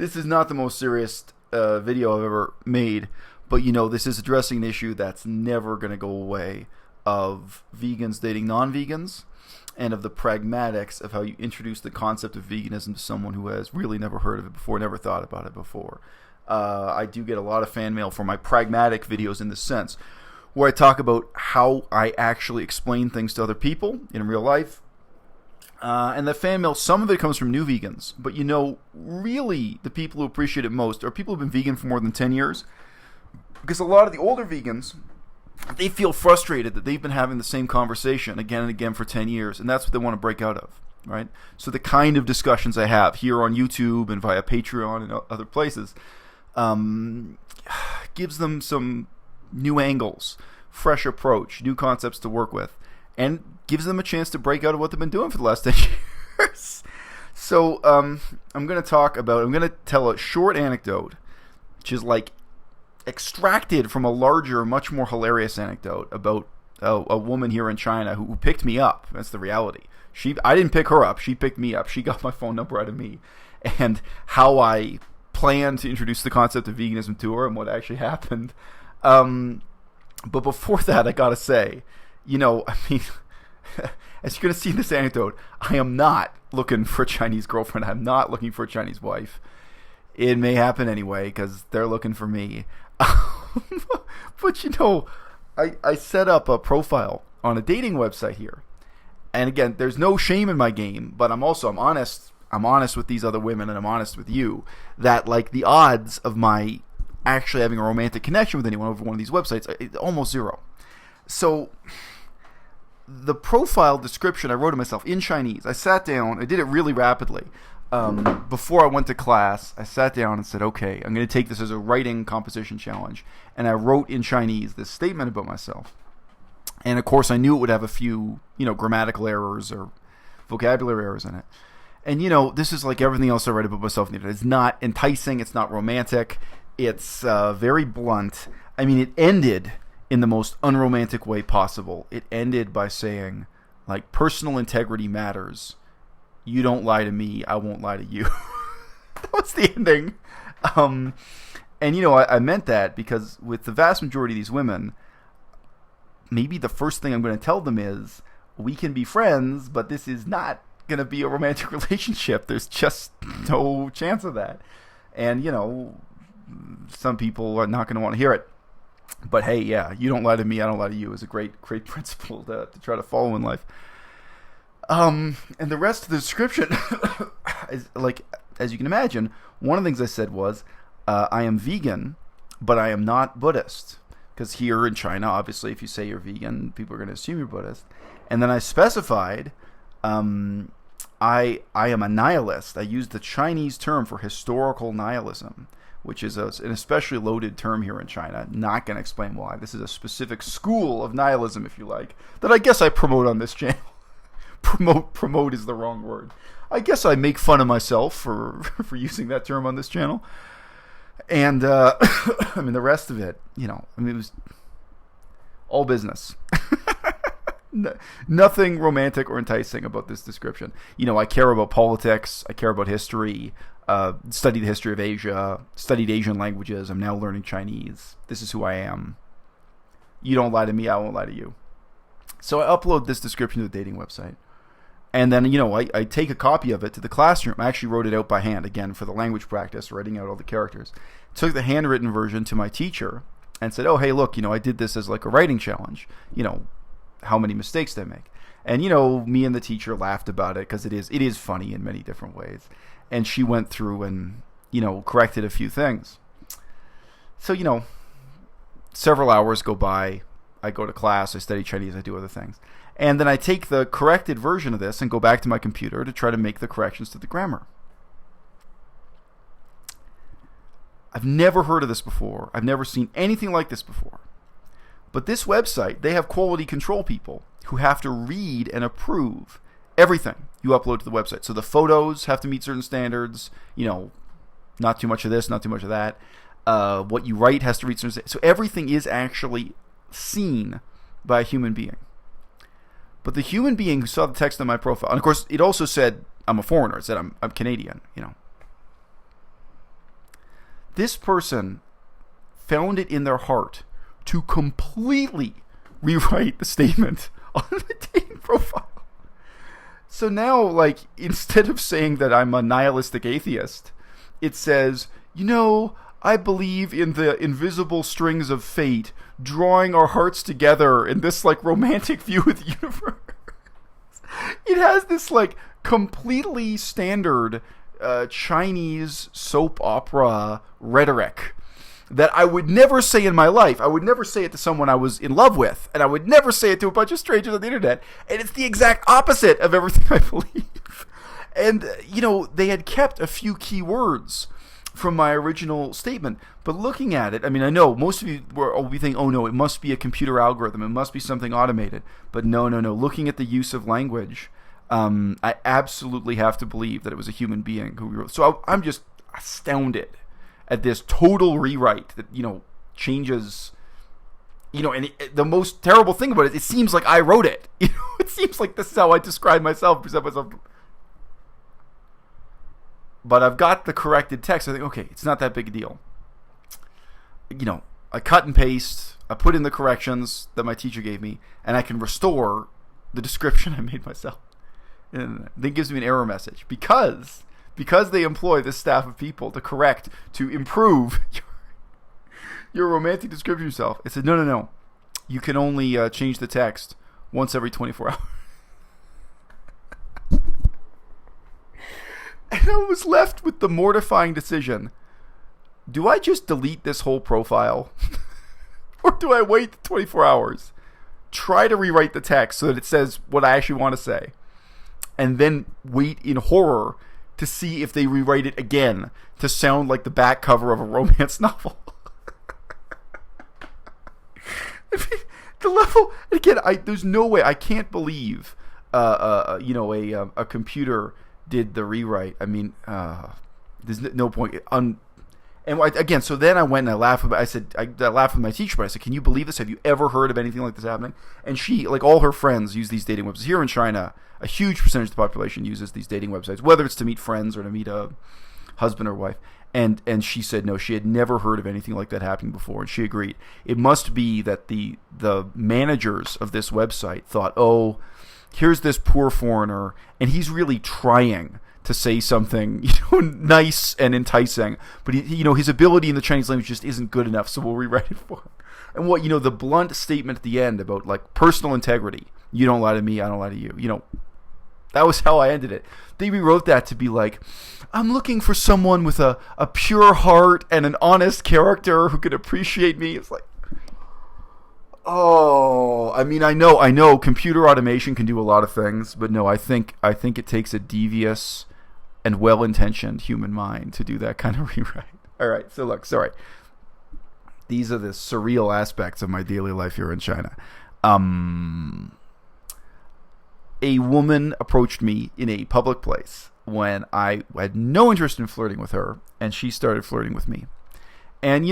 This is not the most serious video I've ever made, but this is addressing an issue that's never going to go away of vegans dating non-vegans and of the pragmatics of how you introduce the concept of veganism to someone who has really never heard of it before, never thought about it before. I do get a lot of fan mail for my pragmatic videos in this sense, where I talk about how I actually explain things to other people in real life. And the fan mail, some of it comes from new vegans, but really the people who appreciate it most are people who've been vegan for more than 10 years. Because a lot of the older vegans, they feel frustrated that they've been having the same conversation again and again for 10 years, and that's what they want to break out of, right? So the kind of discussions I have here on YouTube and via Patreon and other places gives them some new angles, fresh approach, new concepts to work with, and gives them a chance to break out of what they've been doing for the last 10 years. So I'm going to tell a short anecdote, which is like extracted from a larger, much more hilarious anecdote about a woman here in China who picked me up. That's the reality. I didn't pick her up. She picked me up. She got my phone number out of me. And how I planned to introduce the concept of veganism to her and what actually happened. But before that, I got to say, as you're going to see in this anecdote, I am not looking for a Chinese girlfriend. I'm not looking for a Chinese wife. It may happen anyway because they're looking for me. But I set up a profile on a dating website here, and again, there's no shame in my game. But I'm honest. I'm honest with these other women, and I'm honest with you that like the odds of my actually having a romantic connection with anyone over one of these websites are almost zero. So the profile description I wrote to myself in Chinese. I sat down. I did it really rapidly. Before I went to class, I sat down and said, okay, I'm going to take this as a writing composition challenge. And I wrote in Chinese this statement about myself. And of course, I knew it would have a few, grammatical errors or vocabulary errors in it. And, this is like everything else I write about myself. It's not enticing. It's not romantic. It's very blunt. I mean, it ended in the most unromantic way possible. It ended by saying, like, personal integrity matters. You don't lie to me, I won't lie to you. That was the ending. And, I meant that because with the vast majority of these women, maybe the first thing I'm going to tell them is, we can be friends, but this is not going to be a romantic relationship. There's just no chance of that. And, some people are not going to want to hear it. But hey, yeah, you don't lie to me, I don't lie to you is a great principle to try to follow in life. And the rest of the description is like, as you can imagine, one of the things I said was, I am vegan, but I am not Buddhist. Because here in China, obviously, if you say you're vegan, people are going to assume you're Buddhist. And then I specified, I am a nihilist. I used the Chinese term for historical nihilism, which is an especially loaded term here in China. Not going to explain why. This is a specific school of nihilism, if you like, that I guess I promote on this channel. Promote is the wrong word. I guess I make fun of myself for using that term on this channel. And, the rest of it, it was all business. Nothing romantic or enticing about this description. I care about politics. I care about history. Studied the history of Asia. Studied Asian languages. I'm now learning Chinese. This is who I am. You don't lie to me, I won't lie to you. So I upload this description to the dating website. And then, I take a copy of it to the classroom. I actually wrote it out by hand, again, for the language practice, writing out all the characters. Took the handwritten version to my teacher and said, oh, hey, look, I did this as like a writing challenge. How many mistakes did I make? And, me and the teacher laughed about it because it is funny in many different ways. And she went through and, corrected a few things. So, several hours go by. I go to class, I study Chinese, I do other things. And then I take the corrected version of this and go back to my computer to try to make the corrections to the grammar. I've never heard of this before. I've never seen anything like this before. But this website, they have quality control people who have to read and approve everything you upload to the website. So the photos have to meet certain standards, not too much of this, not too much of that. What you write has to read certain standards. So everything is actually seen by a human being. But the human being who saw the text on my profile, and of course it also said I'm a foreigner, it said I'm Canadian, this person found it in their heart to completely rewrite the statement on the dating profile. So now, like, instead of saying that I'm a nihilistic atheist, it says, I believe in the invisible strings of fate, drawing our hearts together in this, like, romantic view of the universe. It has this, like, completely standard Chinese soap opera rhetoric that I would never say in my life. I would never say it to someone I was in love with, and I would never say it to a bunch of strangers on the internet, and it's the exact opposite of everything I believe. And, they had kept a few key words from my original statement, but looking at it, I mean, I know most of you will be thinking, oh no, it must be a computer algorithm, it must be something automated, but no, looking at the use of language, I absolutely have to believe that it was a human being who wrote. So I'm just astounded at this total rewrite that, changes, and the most terrible thing about it seems like I wrote it. It seems like this is how I describe myself, present myself. But I've got the corrected text. I think, okay, it's not that big a deal. I cut and paste, I put in the corrections that my teacher gave me, and I can restore the description I made myself. And then it gives me an error message. Because they employ this staff of people to correct, to improve your romantic description of yourself. It said, no. You can only change the text once every 24 hours. And I was left with the mortifying decision. Do I just delete this whole profile? Or do I wait 24 hours? Try to rewrite the text so that it says what I actually want to say. And then wait in horror to see if they rewrite it again to sound like the back cover of a romance novel. I mean, the level, again, there's no way, I can't believe, a computer did the rewrite. I mean, there's no point. Again, so then I went and I laughed about. I laughed with my teacher, but I said, "Can you believe this? Have you ever heard of anything like this happening?" And she, like all her friends, use these dating websites. Here in China, a huge percentage of the population uses these dating websites, whether it's to meet friends or to meet a husband or wife. And she said no, she had never heard of anything like that happening before, and she agreed. It must be that the managers of this website thought, oh, here's this poor foreigner, and he's really trying to say something, nice and enticing, but his ability in the Chinese language just isn't good enough, so we'll rewrite it for him. And the blunt statement at the end about, like, personal integrity, you don't lie to me, I don't lie to you, that was how I ended it. They rewrote that to be like, I'm looking for someone with a pure heart and an honest character who could appreciate me. It's like, oh, I mean, I know computer automation can do a lot of things, but no, I think it takes a devious and well-intentioned human mind to do that kind of rewrite. All right, so look, sorry. These are the surreal aspects of my daily life here in China. A woman approached me in a public place when I had no interest in flirting with her, and she started flirting with me. And,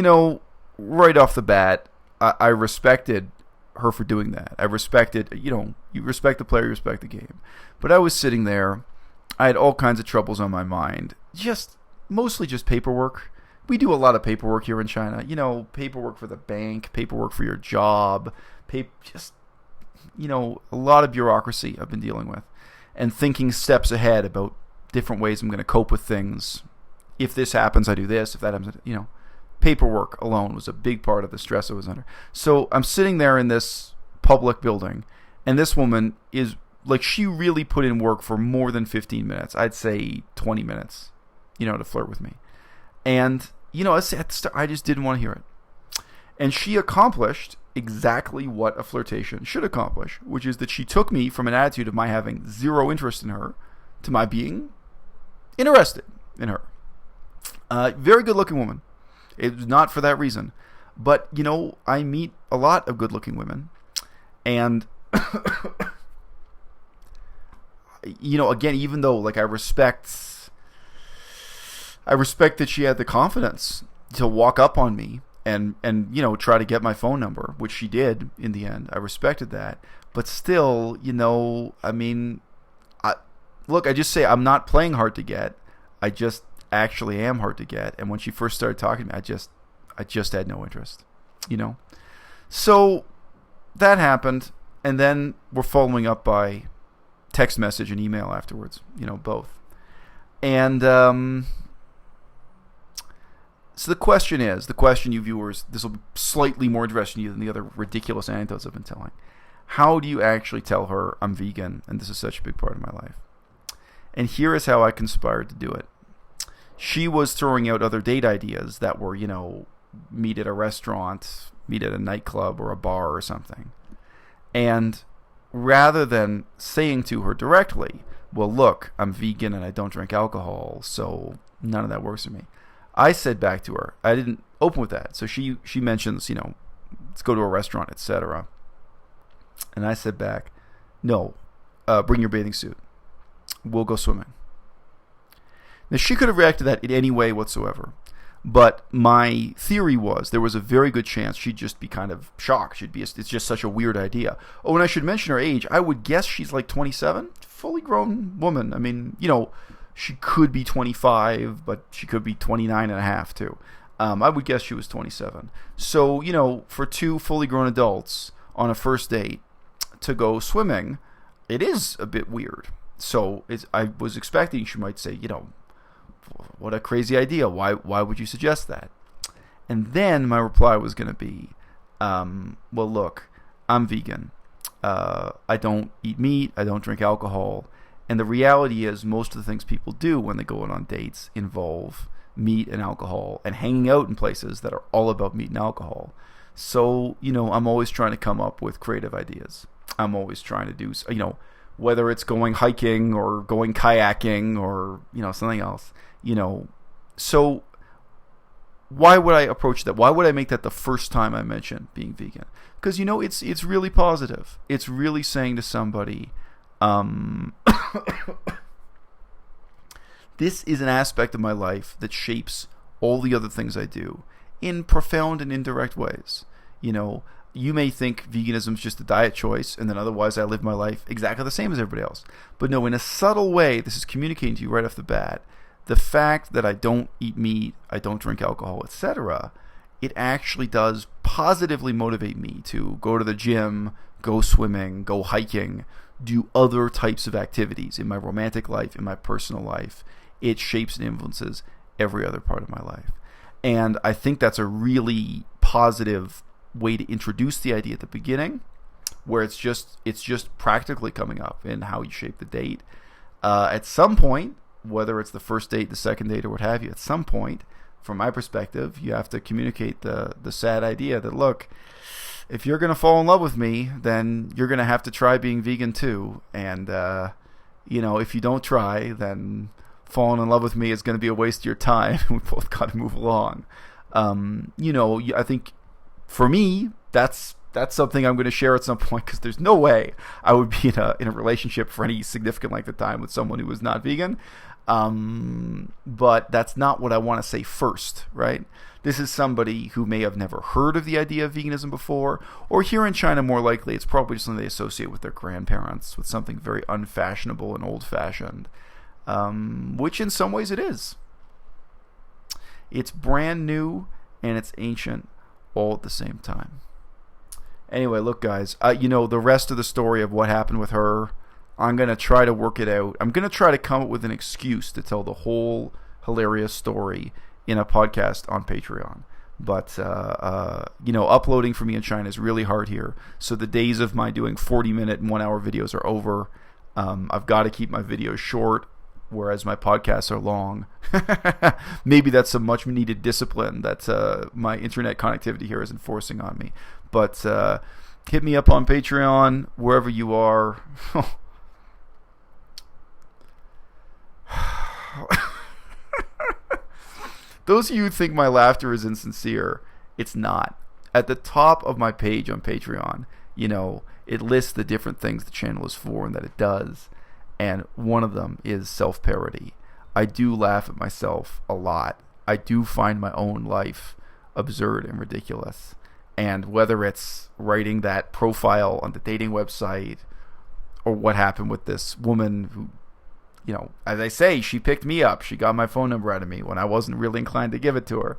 right off the bat, I respected her for doing that. I respected, you respect the player, you respect the game. But I was sitting there. I had all kinds of troubles on my mind. Mostly just paperwork. We do a lot of paperwork here in China. Paperwork for the bank, paperwork for your job, a lot of bureaucracy I've been dealing with. And thinking steps ahead about different ways I'm going to cope with things. If this happens, I do this. If that happens, paperwork alone was a big part of the stress I was under. So I'm sitting there in this public building, and this woman is, like, she really put in work for more than 15 minutes. I'd say 20 minutes, to flirt with me. And, I just didn't want to hear it. And she accomplished exactly what a flirtation should accomplish, which is that she took me from an attitude of my having zero interest in her to my being interested in her. Very good-looking woman. It was not for that reason. But, I meet a lot of good-looking women. And, again, even though, like, I respect that she had the confidence to walk up on me and try to get my phone number, which she did in the end. I respected that. But still, I just say I'm not playing hard to get. I just actually am hard to get. And when she first started talking to me, I just had no interest, So that happened, and then we're following up by text message and email afterwards, both. And so the question, you viewers, this will be slightly more interesting to you than the other ridiculous anecdotes I've been telling. How do you actually tell her I'm vegan and this is such a big part of my life? And here is how I conspired to do it. She was throwing out other date ideas that were, meet at a restaurant, meet at a nightclub or a bar or something. And rather than saying to her directly, well, look, I'm vegan and I don't drink alcohol, so none of that works for me, I said back to her, I didn't open with that. So she mentions, let's go to a restaurant, etc. And I said back, no, bring your bathing suit. We'll go swimming. Now, she could have reacted to that in any way whatsoever. But my theory was there was a very good chance she'd just be kind of shocked. It's just such a weird idea. Oh, and I should mention her age. I would guess she's like 27, fully grown woman. I mean, she could be 25, but she could be 29 and a half too. I would guess she was 27. So, for two fully grown adults on a first date to go swimming, it is a bit weird. So I was expecting she might say, what a crazy idea. Why would you suggest that? And then my reply was going to be, well, look, I'm vegan. I don't eat meat. I don't drink alcohol. And the reality is most of the things people do when they go out on dates involve meat and alcohol and hanging out in places that are all about meat and alcohol. So, I'm always trying to come up with creative ideas. I'm always trying to do, whether it's going hiking or going kayaking or, something else, So why would I approach that? Why would I make that the first time I mention being vegan? Because, it's really positive. It's really saying to somebody, this is an aspect of my life that shapes all the other things I do in profound and indirect ways. You may think veganism is just a diet choice, and then otherwise I live my life exactly the same as everybody else. But no, in a subtle way, this is communicating to you right off the bat. The fact that I don't eat meat, I don't drink alcohol, etc., it actually does positively motivate me to go to the gym, go swimming, go hiking, do other types of activities in my romantic life, in my personal life. It shapes and influences every other part of my life. And I think that's a really positive way to introduce the idea at the beginning, where it's just practically coming up in how you shape the date. At some point, whether it's the first date, the second date, or what have you, at some point, from my perspective, you have to communicate the sad idea that, look, if you're going to fall in love with me, then you're going to have to try being vegan too. And, if you don't try, then falling in love with me is going to be a waste of your time. We both got to move along. I think for me, that's something I'm going to share at some point, because there's no way I would be in a relationship for any significant length of time with someone who was not vegan. But that's not what I want to say first, right? This is somebody who may have never heard of the idea of veganism before, or here in China, more likely, it's probably just something they associate with their grandparents, with something very unfashionable and old-fashioned, which in some ways it is. It's brand new and it's ancient all at the same time. Anyway, look, guys, the rest of the story of what happened with her, I'm going to try to work it out. I'm going to try to come up with an excuse to tell the whole hilarious story in a podcast on Patreon. But, uploading for me in China is really hard here. So the days of my doing 40-minute and 1-hour videos are over. I've got to keep my videos short, whereas my podcasts are long. Maybe that's some much needed discipline that my internet connectivity here is enforcing on me. But hit me up on Patreon, wherever you are. Those of you who think my laughter is insincere, it's not. At the top of my page on Patreon, it lists the different things the channel is for and that it does. And one of them is self-parody. I do laugh at myself a lot. I do find my own life absurd and ridiculous. And whether it's writing that profile on the dating website, or what happened with this woman who, as I say, she picked me up. She got my phone number out of me when I wasn't really inclined to give it to her.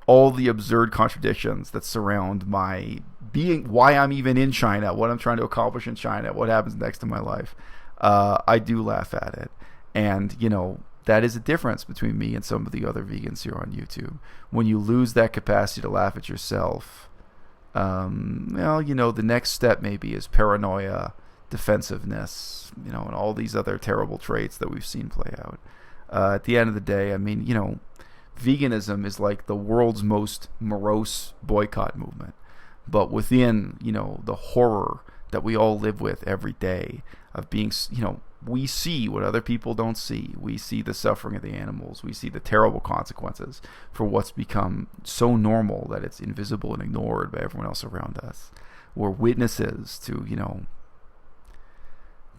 All the absurd contradictions that surround my being, why I'm even in China, what I'm trying to accomplish in China, what happens next in my life. I do laugh at it. And, that is a difference between me and some of the other vegans here on YouTube. When you lose that capacity to laugh at yourself, the next step maybe is paranoia, defensiveness, and all these other terrible traits that we've seen play out. At the end of the day, veganism is like the world's most morose boycott movement. But within, the horror that we all live with every day of being, we see what other people don't see. We see the suffering of the animals. We see the terrible consequences for what's become so normal that it's invisible and ignored by everyone else around us. We're witnesses to,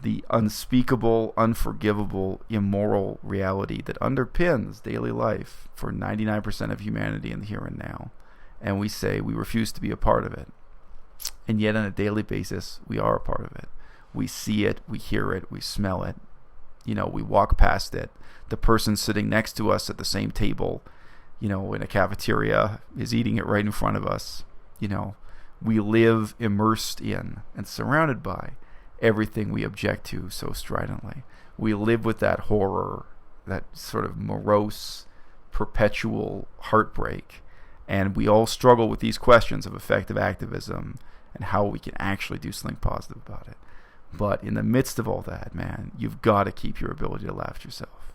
the unspeakable, unforgivable, immoral reality that underpins daily life for 99% of humanity in the here and now. And we say we refuse to be a part of it. And yet on a daily basis, we are a part of it. We see it, we hear it, we smell it. We walk past it. The person sitting next to us at the same table, in a cafeteria is eating it right in front of us. We live immersed in and surrounded by everything we object to so stridently. We live with that horror, that sort of morose, perpetual heartbreak. And we all struggle with these questions of effective activism and how we can actually do something positive about it. But in the midst of all that, man, you've got to keep your ability to laugh at yourself.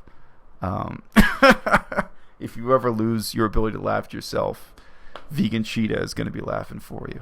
If you ever lose your ability to laugh at yourself, Vegan Cheetah is going to be laughing for you.